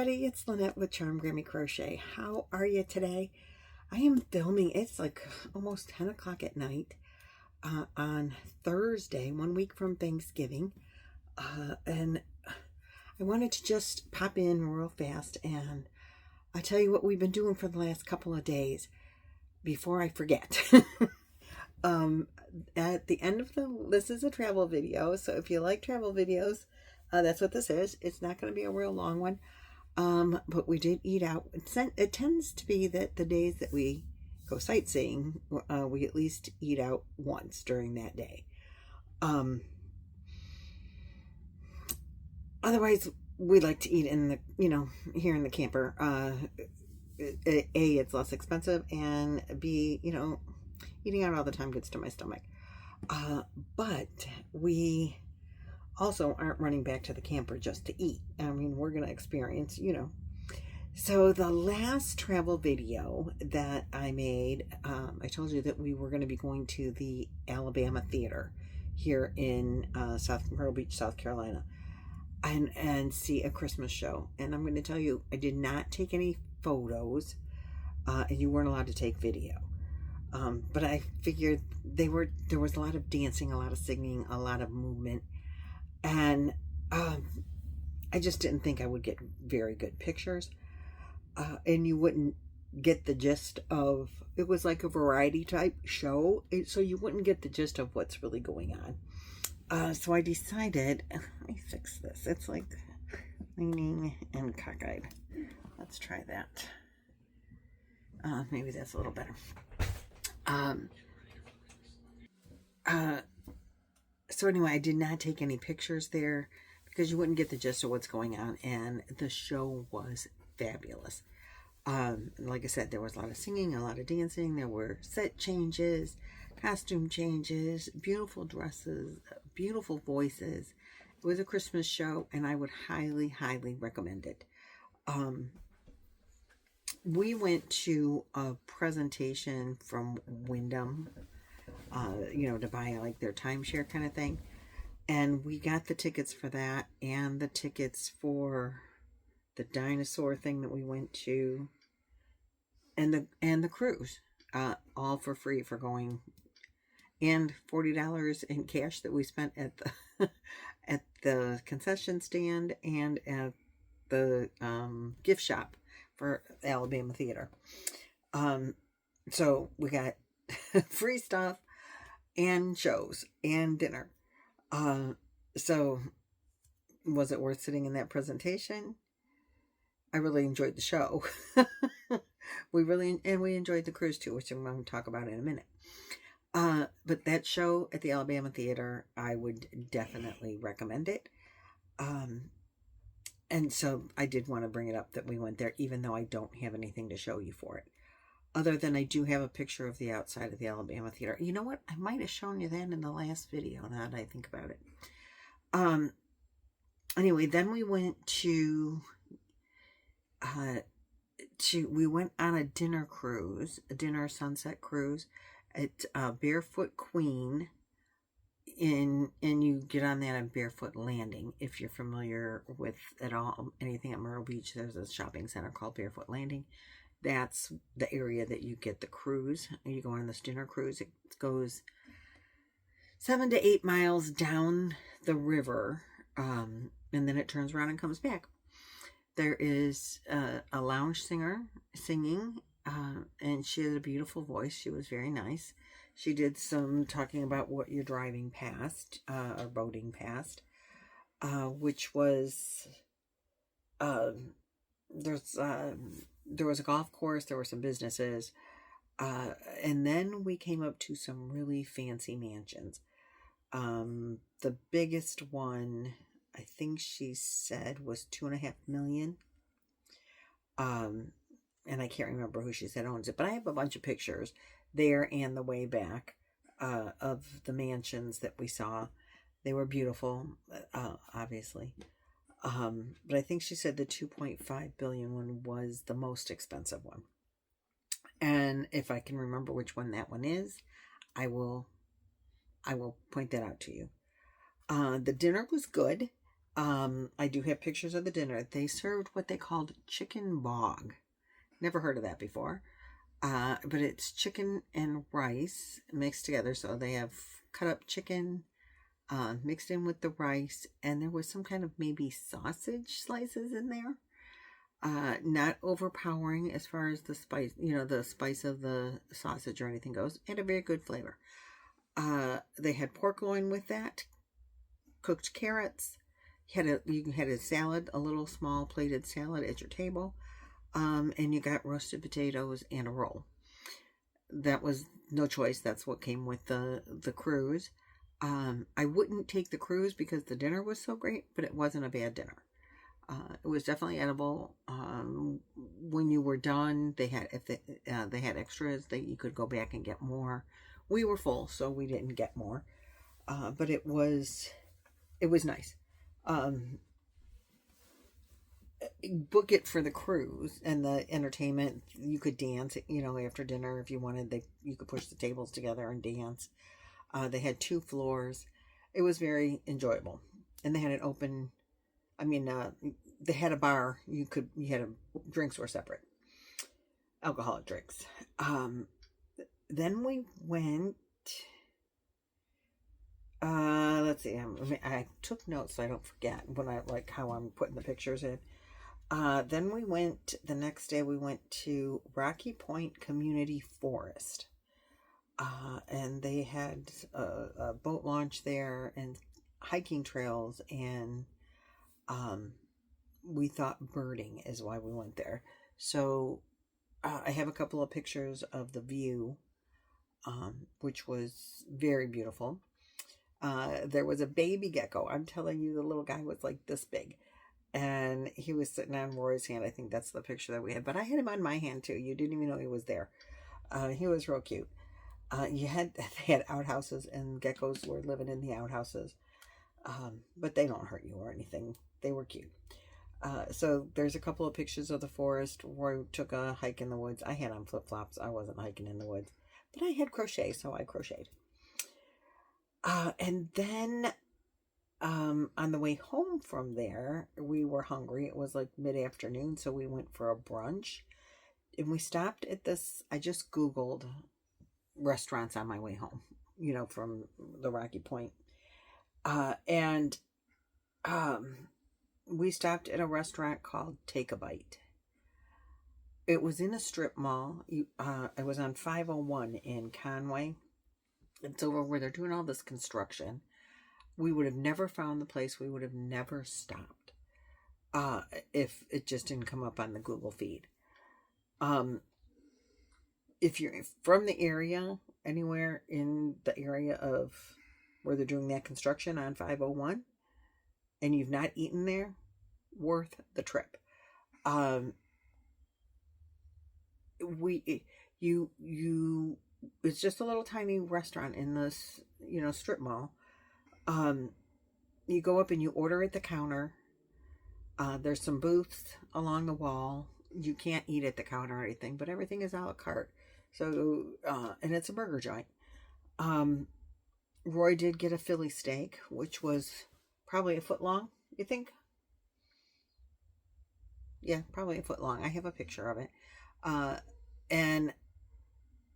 everybody, it's Lynette with Charm Grammy Crochet. How are you today? I am filming, it's like almost 10 o'clock at night on Thursday, 1 week from Thanksgiving. And I wanted to just pop in real fast and I'll tell you what we've been doing for the last couple of days before I forget. At the end of this is a travel video, so if you like travel videos, that's what this is. It's not going to be a real long one. But we did eat out. It tends to be that the days that we go sightseeing, we at least eat out once during that day. Otherwise, we like to eat in the, here in the camper. A, it's less expensive, and B, eating out all the time gets to my stomach. But we also aren't running back to the camper just to eat. I mean, we're going to experience, So the last travel video that I made, I told you that we were going to be going to the Alabama Theater here in Myrtle Beach, South Carolina, and see a Christmas show. And I'm going to tell you, I did not take any photos, and you weren't allowed to take video. But I figured there was a lot of dancing, a lot of singing, a lot of movement. And I just didn't think I would get very good pictures. And you wouldn't get the gist of, it was like a variety type show. So you wouldn't get the gist of what's really going on. So I decided, let me fix this. It's like leaning and cockeyed. Let's try that. Maybe that's a little better. So anyway, I did not take any pictures there because you wouldn't get the gist of what's going on, and the show was fabulous. Like I said, there was a lot of singing, a lot of dancing, there were set changes, costume changes, beautiful dresses, beautiful voices. It was a Christmas show, and I would highly, highly recommend it. We went to a presentation from Wyndham, to buy like their timeshare kind of thing. And we got the tickets for that and the tickets for the dinosaur thing that we went to and the cruise, all for free for going, and $40 in cash that we spent at the at the concession stand and at the gift shop for Alabama Theater. So we got free stuff and shows and dinner. So was it worth sitting in that presentation? I really enjoyed the show. We enjoyed the cruise too, which I'm going to talk about in a minute. But that show at the Alabama Theater, I would definitely recommend it. And so I did want to bring it up that we went there, even though I don't have anything to show you for it. Other than I do have a picture of the outside of the Alabama Theater. You know what? I might have shown you that in the last video, now that I think about it. Anyway, then we went to we went on a dinner cruise, a dinner sunset cruise at Barefoot Queen. And you get on that at Barefoot Landing. If you're familiar with at all anything at Myrtle Beach, there's a shopping center called Barefoot Landing. That's the area that you get the cruise. You go on this dinner cruise. It goes 7 to 8 miles down the river, and then it turns around and comes back. There is a lounge singer singing, and she had a beautiful voice. She was very nice. She did some talking about what you're driving past, or boating past, which was, there was a golf course, there were some businesses, and then we came up to some really fancy mansions. The biggest one, I think she said, was $2.5 million. And I can't remember who she said owns it, but I have a bunch of pictures there and the way back of the mansions that we saw. They were beautiful, obviously. But I think she said the 2.5 billion one was the most expensive one. And if I can remember which one that one is, I will point that out to you. The dinner was good. I do have pictures of the dinner. They served what they called chicken bog. Never heard of that before. But it's chicken and rice mixed together. So they have cut up chicken mixed in with the rice, and there was some kind of maybe sausage slices in there. Not overpowering as far as the spice, the spice of the sausage or anything goes. It had a very good flavor. They had pork loin with that, cooked carrots. You had a salad, a little small plated salad at your table, and you got roasted potatoes and a roll. That was no choice. That's what came with the cruise. I wouldn't take the cruise because the dinner was so great, but it wasn't a bad dinner. It was definitely edible. When you were done, they had they had extras that you could go back and get more. We were full, so we didn't get more. But it was nice. Book it for the cruise and the entertainment. You could dance, after dinner if you wanted. You could push the tables together and dance. They had 2 floors. It was very enjoyable, and they had an open. They had a bar. Drinks were separate, alcoholic drinks. Then we went. Let's see. I took notes so I don't forget when how I'm putting the pictures in. Then we went the next day. We went to Rocky Point Community Forest, and they had a boat launch there and hiking trails, and we thought birding is why we went there. So I have a couple of pictures of the view, which was very beautiful. There was a baby gecko. I'm telling you, the little guy was like this big. And he was sitting on Roy's hand. I think that's the picture that we had. But I had him on my hand too. You didn't even know he was there. He was real cute. They had outhouses, and geckos were living in the outhouses. But they don't hurt you or anything. They were cute. So there's a couple of pictures of the forest. Roy took a hike in the woods. I had on flip-flops. I wasn't hiking in the woods. But I had crochet, so I crocheted. And then on the way home from there, we were hungry. It was like mid-afternoon, so we went for a brunch. And we stopped at this, I just Googled restaurants on my way home, from the Rocky Point. And we stopped at a restaurant called Take a Bite. It was in a strip mall. It was on 501 in Conway. It's over where they're doing all this construction. We would have never found the place. We would have never stopped if it just didn't come up on the Google feed. If you're from the area, anywhere in the area of where they're doing that construction on 501, and you've not eaten there, worth the trip. It's just a little tiny restaurant in this, strip mall. You go up and you order at the counter. There's some booths along the wall. You can't eat at the counter or anything, but everything is a la carte. So, and it's a burger joint. Roy did get a Philly steak, which was probably a foot long, you think? Yeah, probably a foot long. I have a picture of it. And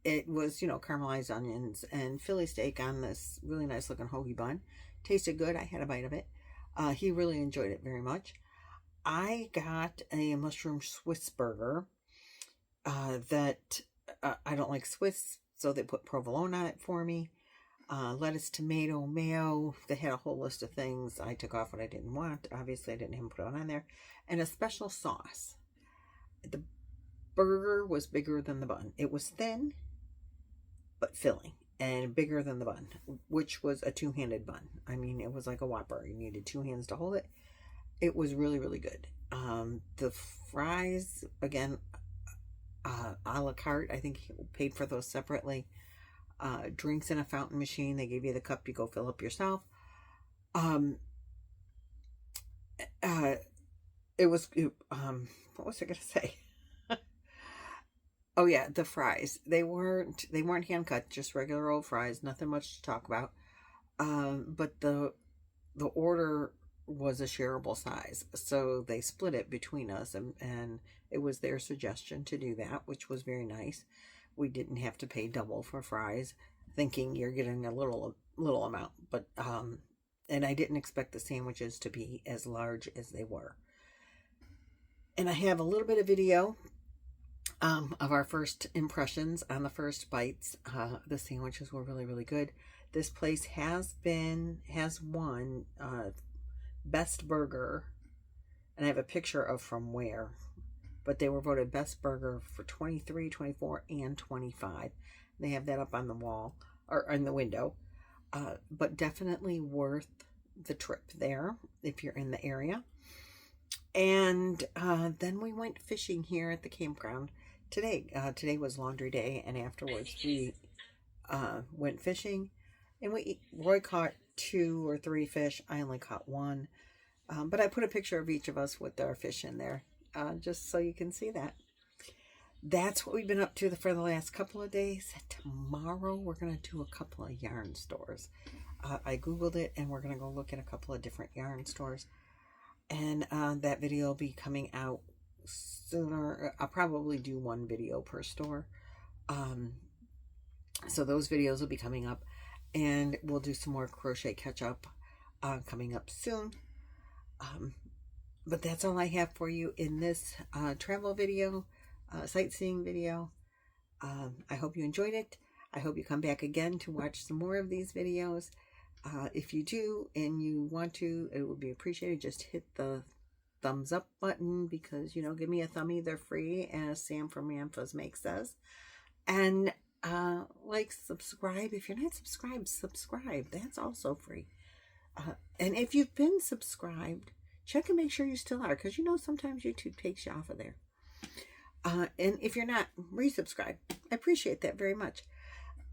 it was, caramelized onions and Philly steak on this really nice looking hoagie bun. Tasted good. I had a bite of it. He really enjoyed it very much. I got a mushroom Swiss burger that I don't like Swiss, so they put provolone on it for me. Lettuce, tomato, mayo. They had a whole list of things. I took off what I didn't want. Obviously, I didn't have them put on there. And a special sauce. The burger was bigger than the bun. It was thin, but filling, and bigger than the bun, which was a 2-handed bun. I mean, it was like a Whopper. You needed 2 hands to hold it. It was really, really good. The fries, again, a la carte. I think he paid for those separately. Drinks in a fountain machine. They gave you the cup. You go fill up yourself. What was I going to say? Oh yeah, the fries. They weren't hand cut, just regular old fries. Nothing much to talk about. But the order was a shareable size. So they split it between us, and it was their suggestion to do that, which was very nice. We didn't have to pay double for fries, thinking you're getting a little amount. But, and I didn't expect the sandwiches to be as large as they were. And I have a little bit of video of our first impressions on the first bites. The sandwiches were really, really good. This place has won Best Burger, and I have a picture of from where, but they were voted Best Burger for 23, 24, and 25. They have that up on the wall, or in the window, but definitely worth the trip there if you're in the area. And then we went fishing here at the campground today. Today was laundry day, and afterwards we went fishing, and Roy caught 2 or 3 fish. I only caught 1, but I put a picture of each of us with our fish in there, just so you can see that. That's what we've been up to for the last couple of days. Tomorrow we're going to do a couple of yarn stores. I googled it, and we're going to go look at a couple of different yarn stores. And that video will be coming out sooner. I'll probably do 1 video per store. So those videos will be coming up. And we'll do some more crochet catch-up coming up soon. But that's all I have for you in this travel video, sightseeing video. I hope you enjoyed it. I hope you come back again to watch some more of these videos. If you do and you want to, it would be appreciated. Just hit the thumbs up button, because, you know, give me a thumbie. They're free, as Sam from Ramfa's Make says. And like, subscribe. If you're not subscribed, subscribe. That's also free. And if you've been subscribed, check and make sure you still are, because, you know, sometimes YouTube takes you off of there. And if you're not, resubscribe. I appreciate that very much.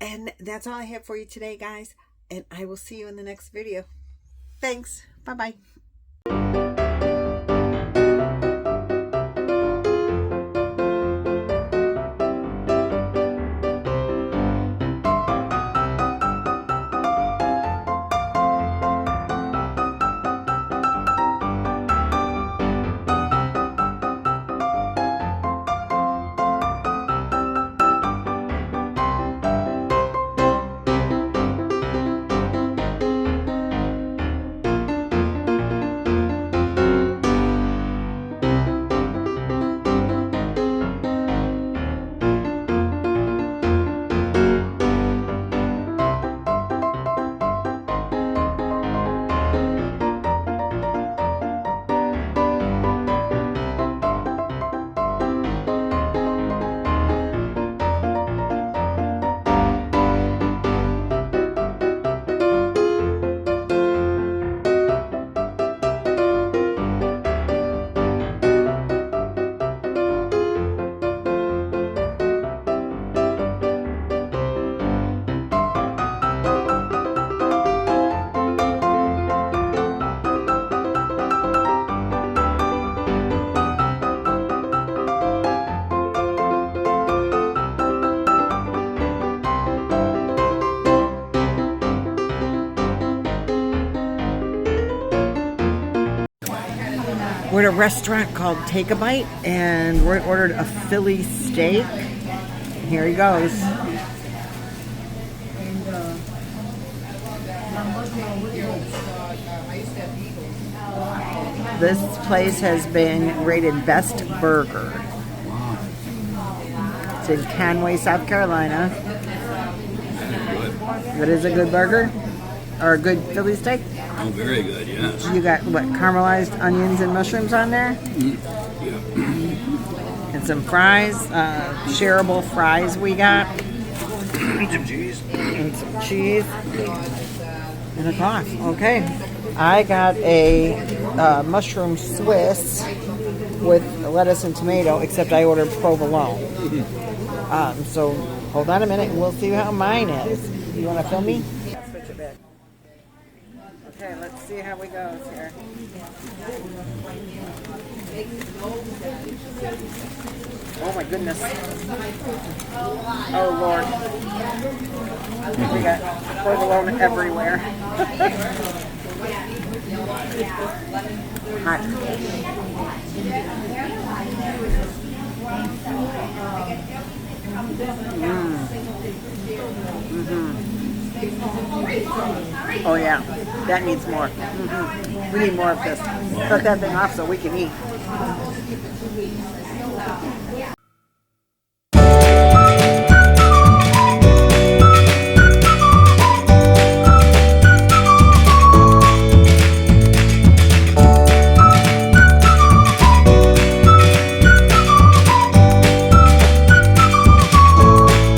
And that's all I have for you today, guys. And I will see you in the next video. Thanks. Bye-bye. We're at a restaurant called Take a Bite, and Roy ordered a Philly steak. Here he goes. This place has been rated Best Burger. It's in Conway, South Carolina. That is a good burger? Or a good Philly steak? Oh, very good, yes. You got, what, caramelized onions and mushrooms on there? Yeah. And some fries, shareable fries we got. And some cheese. And some cheese. And a cough. Okay. I got a mushroom Swiss with lettuce and tomato, except I ordered provolone. So hold on a minute and we'll see how mine is. You want to film me? Switch it back. Okay, let's see how we go here. Oh my goodness. Oh Lord. We got provolone everywhere. Hot. Oh yeah, that needs more. We need more of this. Cut that thing off so we can eat.